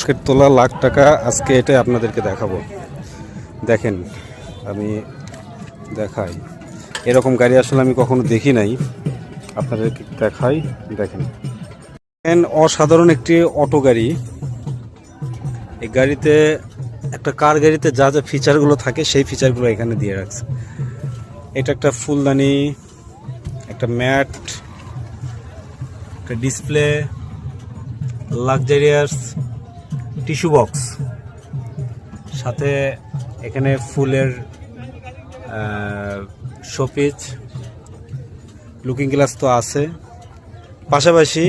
মানুষের তোলা লাখ টাকা আজকে এটাই আপনাদেরকে দেখাবো। দেখেন আমি দেখাই, এরকম গাড়ি আসলে আমি কখনো দেখি নাই, আপনাদেরকে দেখাই। দেখেন অসাধারণ একটি অটো গাড়ি। এই গাড়িতে একটা কার গাড়িতে যা যা ফিচারগুলো থাকে সেই ফিচারগুলো এখানে দিয়ে রাখছে। এটা একটা ফুলদানি, একটা ম্যাট, একটা ডিসপ্লে, লাক্সারিয়াস টিস্যু বক্স, সাথে এখানে ফুলের শোপিস, লুকিং গ্লাস তো আছে, পাশাপাশি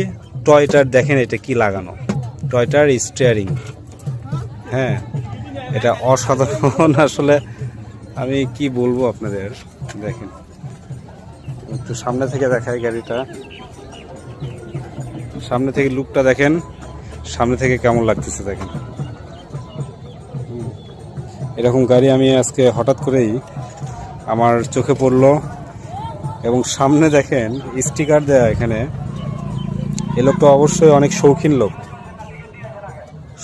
টয়টার দেখেন এটা কি লাগানো, টয়টার স্টিয়ারিং। হ্যাঁ, এটা অসাধারণ আসলে আমি কি বলবো আপনাদের। দেখেন একটু সামনে থেকে দেখাই গাড়িটা, সামনে থেকে লুকটা দেখেন, সামনে থেকে কেমন লাগতেছে দেখেন। এরকম গাড়ি আমি আজকে হঠাৎ করেই আমার চোখে পড়লো, এবং সামনে দেখেন স্টিকার দেয়া। এখানে এ লোকটা অবশ্যই অনেক শৌখিন লোক,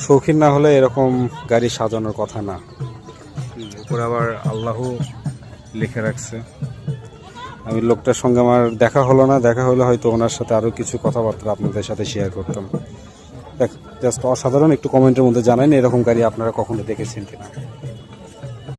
শৌখিন না হলে এরকম গাড়ি সাজানোর কথা না। উপরে আবার আল্লাহ লিখে রাখছে। আমি লোকটার সঙ্গে আমার দেখা হলো না, দেখা হলে হয়তো ওনার সাথে আরও কিছু কথাবার্তা আপনাদের সাথে শেয়ার করতাম। জাস্ট অসাধারণ। একটু কমেন্টের মধ্যে জানান এরকম গাড়ি আপনারা কখনো দেখেছেন কিনা।